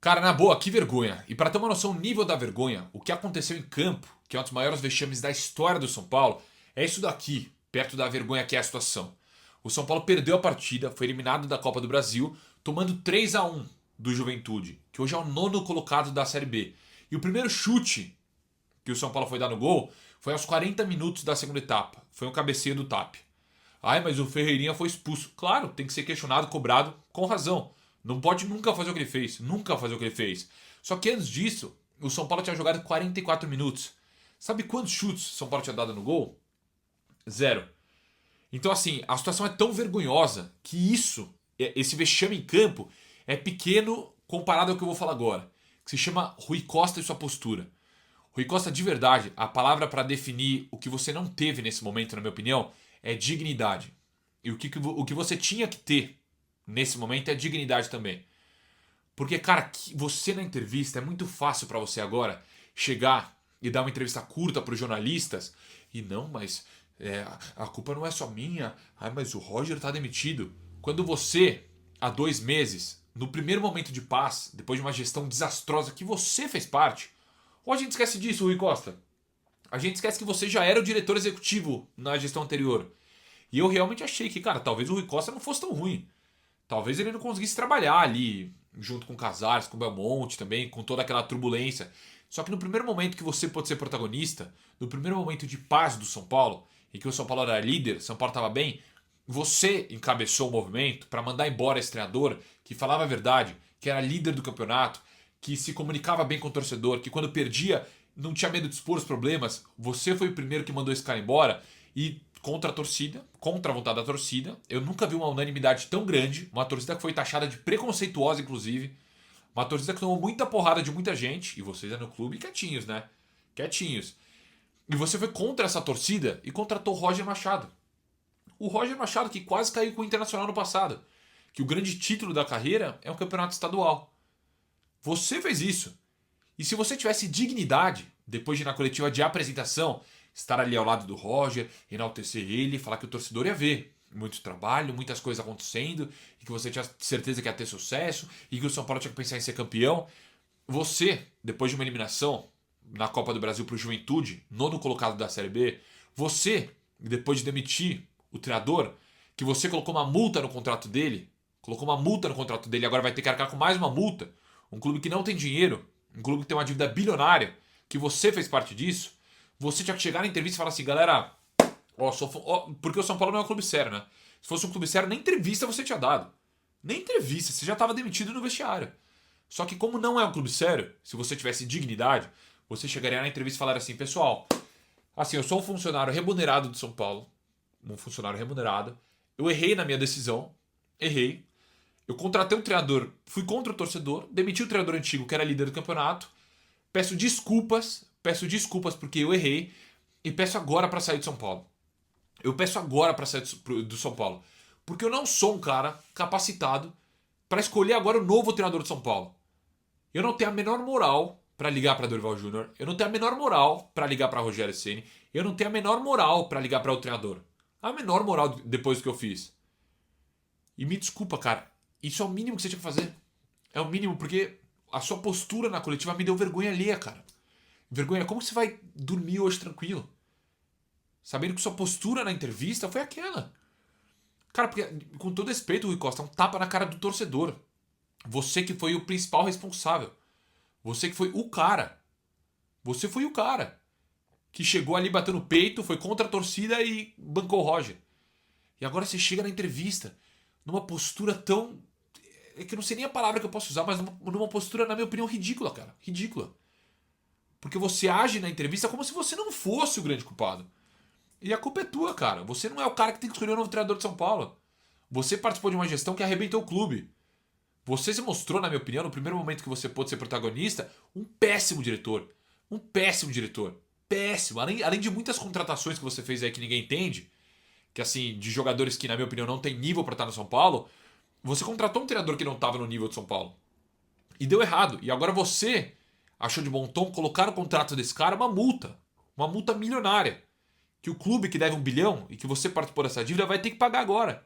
Cara, na boa, que vergonha. E para ter uma noção do nível da vergonha, o que aconteceu em campo, que é um dos maiores vexames da história do São Paulo, é isso daqui, perto da vergonha que é a situação. O São Paulo perdeu a partida, foi eliminado da Copa do Brasil, tomando 3-1 do Juventude, que hoje é o nono colocado da Série B. E o primeiro chute que o São Paulo foi dar no gol foi aos 40 minutos da segunda etapa. Foi um cabeceio do TAP. Ai, mas o Ferreirinha foi expulso. Claro, tem que ser questionado, cobrado, com razão. Não pode nunca fazer o que ele fez. Nunca fazer o que ele fez. Só que antes disso, o São Paulo tinha jogado 44 minutos. Sabe quantos chutes o São Paulo tinha dado no gol? Zero. Então, assim, a situação é tão vergonhosa que esse vexame em campo, é pequeno comparado ao que eu vou falar agora. Que se chama Rui Costa e sua postura. Rui Costa, de verdade, a palavra para definir o que você não teve nesse momento, na minha opinião, é dignidade. E o que você tinha que ter nesse momento é dignidade também. Porque, cara, você na entrevista é muito fácil para você agora chegar e dar uma entrevista curta para os jornalistas e não, mas a culpa não é só minha. Ah, mas o Roger tá demitido. Quando você, há 2 meses, no primeiro momento de paz, depois de uma gestão desastrosa que você fez parte, ou a gente esquece disso, Rui Costa? A gente esquece que você já era o diretor executivo na gestão anterior. E eu realmente achei que, cara, talvez o Rui Costa não fosse tão ruim. Talvez ele não conseguisse trabalhar ali, junto com o Casares, com o Belmonte também, com toda aquela turbulência. Só que no primeiro momento que você pode ser protagonista, no primeiro momento de paz do São Paulo, em que o São Paulo era líder, São Paulo estava bem, você encabeçou o movimento para mandar embora esse treinador que falava a verdade, que era líder do campeonato, que se comunicava bem com o torcedor, que quando perdia não tinha medo de expor os problemas. Você foi o primeiro que mandou esse cara embora e contra a torcida, contra a vontade da torcida. Eu nunca vi uma unanimidade tão grande, uma torcida que foi taxada de preconceituosa, inclusive. Uma torcida que tomou muita porrada de muita gente, e vocês no clube quietinhos, né? Quietinhos. E você foi contra essa torcida e contratou o Roger Machado. O Roger Machado que quase caiu com o Internacional no passado. Que o grande título da carreira é o campeonato estadual. Você fez isso. E se você tivesse dignidade, depois de ir na coletiva de apresentação, estar ali ao lado do Roger, enaltecer ele, falar que o torcedor ia ver muito trabalho, muitas coisas acontecendo, e que você tinha certeza que ia ter sucesso, e que o São Paulo tinha que pensar em ser campeão. Você, depois de uma eliminação na Copa do Brasil para o Juventude, nono colocado da Série B, você, depois de demitir o treinador, que você colocou uma multa no contrato dele, agora vai ter que arcar com mais uma multa, um clube que não tem dinheiro, um clube que tem uma dívida bilionária, que você fez parte disso, você tinha que chegar na entrevista e falar assim, galera, porque o São Paulo não é um clube sério, né? Se fosse um clube sério, nem entrevista você tinha dado. Nem entrevista, você já estava demitido no vestiário. Só que como não é um clube sério, se você tivesse dignidade, você chegaria na entrevista e falaria assim, pessoal, assim, eu sou um funcionário remunerado de São Paulo, um funcionário remunerado, eu errei na minha decisão, errei, eu contratei um treinador, fui contra o torcedor, demiti o treinador antigo que era líder do campeonato, peço desculpas porque eu errei e peço agora para sair de São Paulo. Eu peço agora para sair do São Paulo, porque eu não sou um cara capacitado para escolher agora o novo treinador de São Paulo. Eu não tenho a menor moral para ligar para Dorival Júnior, eu não tenho a menor moral para ligar para Rogério Ceni, eu não tenho a menor moral para ligar para o treinador. A menor moral depois do que eu fiz. E me desculpa, cara, isso é o mínimo que você tinha que fazer. É o mínimo, porque a sua postura na coletiva me deu vergonha alheia, cara. Vergonha, como você vai dormir hoje tranquilo? Sabendo que sua postura na entrevista foi aquela. Cara, porque, com todo respeito, Rui Costa, é um tapa na cara do torcedor. Você que foi o principal responsável. Você que foi o cara. Você foi o cara. Que chegou ali batendo o peito, foi contra a torcida e bancou o Roger. E agora você chega na entrevista numa postura tão. É que eu não sei nem a palavra que eu posso usar, mas numa postura, na minha opinião, ridícula, cara. Ridícula. Porque você age na entrevista como se você não fosse o grande culpado. E a culpa é tua, cara. Você não é o cara que tem que escolher o novo treinador de São Paulo. Você participou de uma gestão que arrebentou o clube. Você se mostrou, na minha opinião, no primeiro momento que você pôde ser protagonista, um péssimo diretor. Um péssimo diretor. Péssimo. Além de muitas contratações que você fez aí que ninguém entende, que assim, de jogadores que, na minha opinião, não tem nível para estar no São Paulo, você contratou um treinador que não estava no nível de São Paulo. E deu errado. E agora você achou de bom tom colocar no contrato desse cara uma multa. Uma multa milionária. Que o clube que deve 1 bilhão e que você participou dessa dívida vai ter que pagar agora.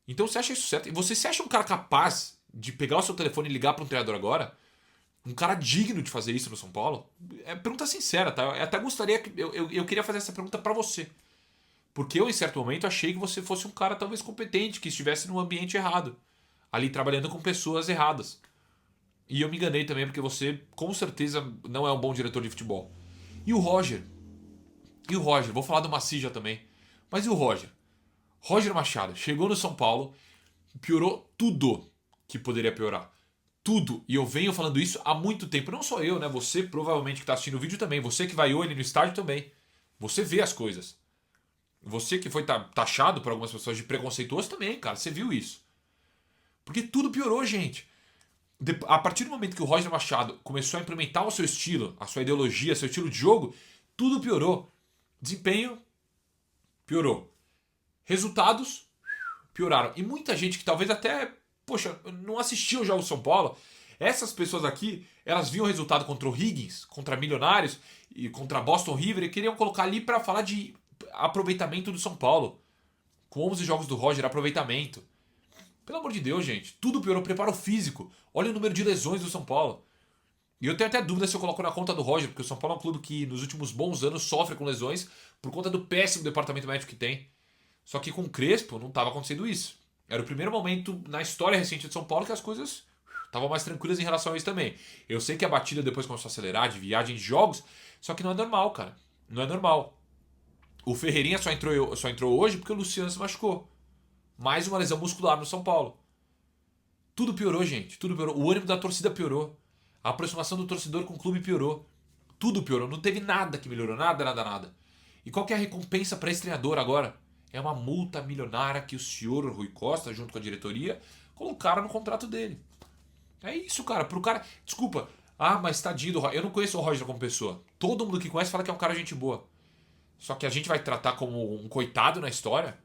Então você acha isso certo? E você se acha um cara capaz de pegar o seu telefone e ligar para um treinador agora? Um cara digno de fazer isso no São Paulo? É pergunta sincera, tá? Eu até gostaria que. Eu queria fazer essa pergunta para você. Porque eu, em certo momento, achei que você fosse um cara talvez competente, que estivesse no ambiente errado. Ali trabalhando com pessoas erradas. E eu me enganei também, porque você, com certeza, não é um bom diretor de futebol. E o Roger? E o Roger? Vou falar do Macija também. Mas e o Roger? Roger Machado chegou no São Paulo, piorou tudo que poderia piorar. Tudo. E eu venho falando isso há muito tempo. Não só eu, né? Você provavelmente que está assistindo o vídeo também. Você que vai hoje no estádio também. Você vê as coisas. Você que foi taxado por algumas pessoas de preconceituoso também, cara. Você viu isso. Porque tudo piorou, gente. A partir do momento que o Roger Machado começou a implementar o seu estilo, a sua ideologia, seu estilo de jogo, tudo piorou. Desempenho piorou. Resultados pioraram. E muita gente que talvez até, poxa, não assistiu já o São Paulo, essas pessoas aqui, elas viam o resultado contra o Higgins, contra Milionários e contra Boston River e queriam colocar ali para falar de aproveitamento do São Paulo. Com 11 jogos do Roger, aproveitamento. Pelo amor de Deus, gente. Tudo piorou. Preparo físico. Olha o número de lesões do São Paulo. E eu tenho até dúvida se eu coloco na conta do Roger, porque o São Paulo é um clube que nos últimos bons anos sofre com lesões por conta do péssimo departamento médico que tem. Só que com o Crespo não estava acontecendo isso. Era o primeiro momento na história recente de São Paulo que as coisas estavam mais tranquilas em relação a isso também. Eu sei que a batida depois começou a acelerar, de viagem, de jogos, só que não é normal, cara. Não é normal. O Ferreirinha só entrou hoje porque o Luciano se machucou. Mais uma lesão muscular no São Paulo. Tudo piorou, gente. Tudo piorou. O ânimo da torcida piorou. A aproximação do torcedor com o clube piorou. Tudo piorou. Não teve nada que melhorou. Nada, nada, nada. E qual que é a recompensa para esse treinador agora? É uma multa milionária que o senhor Rui Costa, junto com a diretoria, colocaram no contrato dele. É isso, cara. Pro cara. Desculpa. Ah, mas tadinho do Roger. Eu não conheço o Roger como pessoa. Todo mundo que conhece fala que é um cara gente boa. Só que a gente vai tratar como um coitado na história?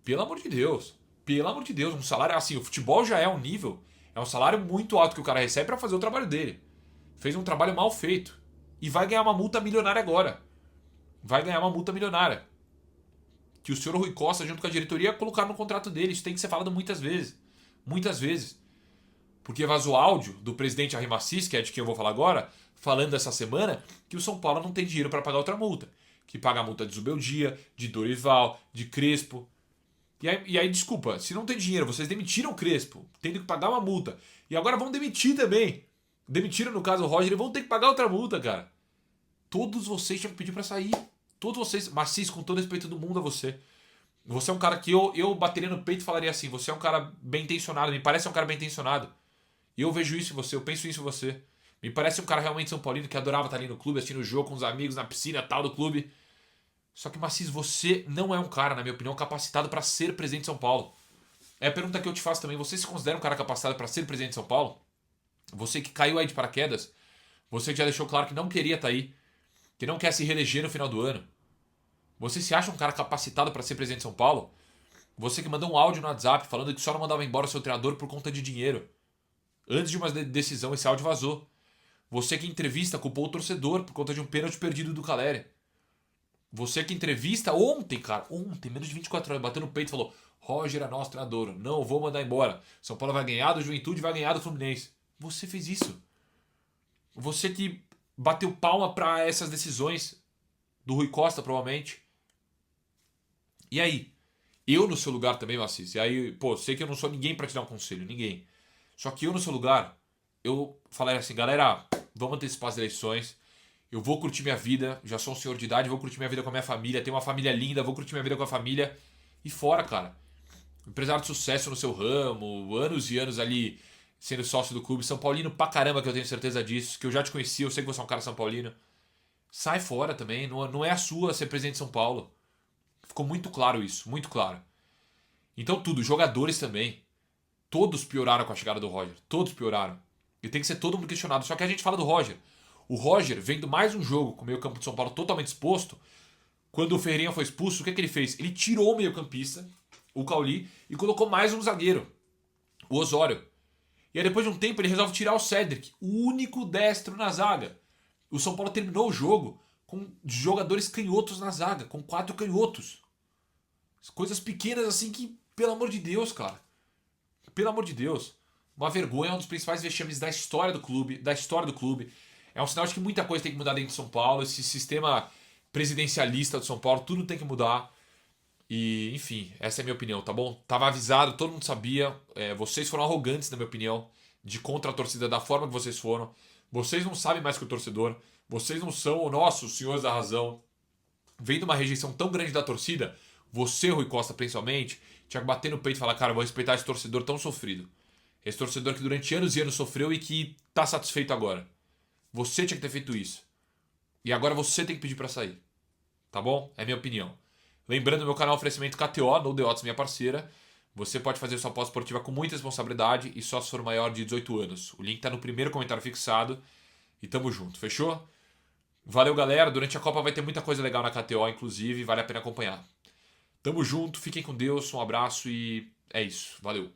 Pelo amor de Deus. Pelo amor de Deus. Um salário assim, o futebol já é um nível. É um salário muito alto que o cara recebe para fazer o trabalho dele. Fez um trabalho mal feito. E vai ganhar uma multa milionária agora. Vai ganhar uma multa milionária. Que o senhor Rui Costa, junto com a diretoria, colocaram no contrato dele. Isso tem que ser falado muitas vezes. Muitas vezes. Porque vazou áudio do presidente Arrim Assis, que é de quem eu vou falar agora, falando essa semana que o São Paulo não tem dinheiro para pagar outra multa. Que paga a multa de Zubeldia, de Dorival, de Crespo. E aí, desculpa, se não tem dinheiro, vocês demitiram o Crespo, tendo que pagar uma multa. E agora vão demitir também. Demitiram, no caso, o Roger e vão ter que pagar outra multa, cara. Todos vocês tinham que pedir pra sair. Todos vocês. Macis, com todo respeito do mundo a você. Você é um cara que eu bateria no peito e falaria assim: você é um cara bem intencionado, me parece um cara bem intencionado. E eu vejo isso em você, eu penso isso em você. Me parece um cara realmente São Paulino que adorava estar ali no clube, assistindo o jogo com os amigos, na piscina tal do clube. Só que, Macis, você não é um cara, na minha opinião, capacitado para ser presidente de São Paulo. É a pergunta que eu te faço também. Você se considera um cara capacitado para ser presidente de São Paulo? Você que caiu aí de paraquedas? Você que já deixou claro que não queria estar aí? Que não quer se reeleger no final do ano? Você se acha um cara capacitado para ser presidente de São Paulo? Você que mandou um áudio no WhatsApp falando que só não mandava embora o seu treinador por conta de dinheiro. Antes de uma decisão, esse áudio vazou. Você que em entrevista culpou o torcedor por conta de um pênalti perdido do Caleri. Você que entrevista ontem, cara, ontem, menos de 24 horas, bateu no peito e falou: Roger é nosso treinador, não vou mandar embora. São Paulo vai ganhar do Juventude e vai ganhar do Fluminense. Você fez isso. Você que bateu palma para essas decisões do Rui Costa, provavelmente. E aí? Eu no seu lugar também, Macis. E aí, pô, sei que eu não sou ninguém para te dar um conselho, ninguém. Só que eu no seu lugar, eu falei assim: galera, vamos antecipar as eleições. Eu vou curtir minha vida, já sou um senhor de idade, vou curtir minha vida com a minha família, tenho uma família linda, vou curtir minha vida com a família. E fora, cara. Empresário de sucesso no seu ramo, anos e anos ali sendo sócio do clube, São Paulino pra caramba, que eu tenho certeza disso, que eu já te conheci, eu sei que você é um cara São Paulino. Sai fora também, não é a sua ser presidente de São Paulo. Ficou muito claro isso, muito claro. Então tudo, jogadores também. Todos pioraram com a chegada do Roger, todos pioraram. E tem que ser todo mundo questionado. Só que a gente fala do Roger. O Roger, vendo mais um jogo com o meio-campo de São Paulo totalmente exposto, quando o Ferreirinha foi expulso, o que ele fez? Ele tirou o meio-campista, o Cauli, e colocou mais um zagueiro, o Osório. E aí depois de um tempo ele resolve tirar o Cedric, o único destro na zaga. O São Paulo terminou o jogo com jogadores canhotos na zaga, com 4 canhotos. Coisas pequenas assim que, pelo amor de Deus, cara. Pelo amor de Deus. Uma vergonha, é um dos principais vexames da história do clube, É um sinal de que muita coisa tem que mudar dentro de São Paulo. Esse sistema presidencialista de São Paulo, tudo tem que mudar. E, enfim, essa é a minha opinião, tá bom? Tava avisado, todo mundo sabia. Vocês foram arrogantes, na minha opinião, de contra a torcida da forma que vocês foram. Vocês não sabem mais que o torcedor. Vocês não são o nosso senhores da razão. Vendo uma rejeição tão grande da torcida, você, Rui Costa, principalmente, tinha que bater no peito e falar, cara, eu vou respeitar esse torcedor tão sofrido. Esse torcedor que durante anos e anos sofreu e que tá satisfeito agora. Você tinha que ter feito isso. E agora você tem que pedir pra sair. Tá bom? É a minha opinião. Lembrando, meu canal oferecimento KTO, no The Odds, minha parceira. Você pode fazer sua aposta esportiva com muita responsabilidade e só se for maior de 18 anos. O link tá no primeiro comentário fixado. E tamo junto, fechou? Valeu, galera. Durante a Copa vai ter muita coisa legal na KTO, inclusive. Vale a pena acompanhar. Tamo junto, fiquem com Deus, um abraço e é isso. Valeu.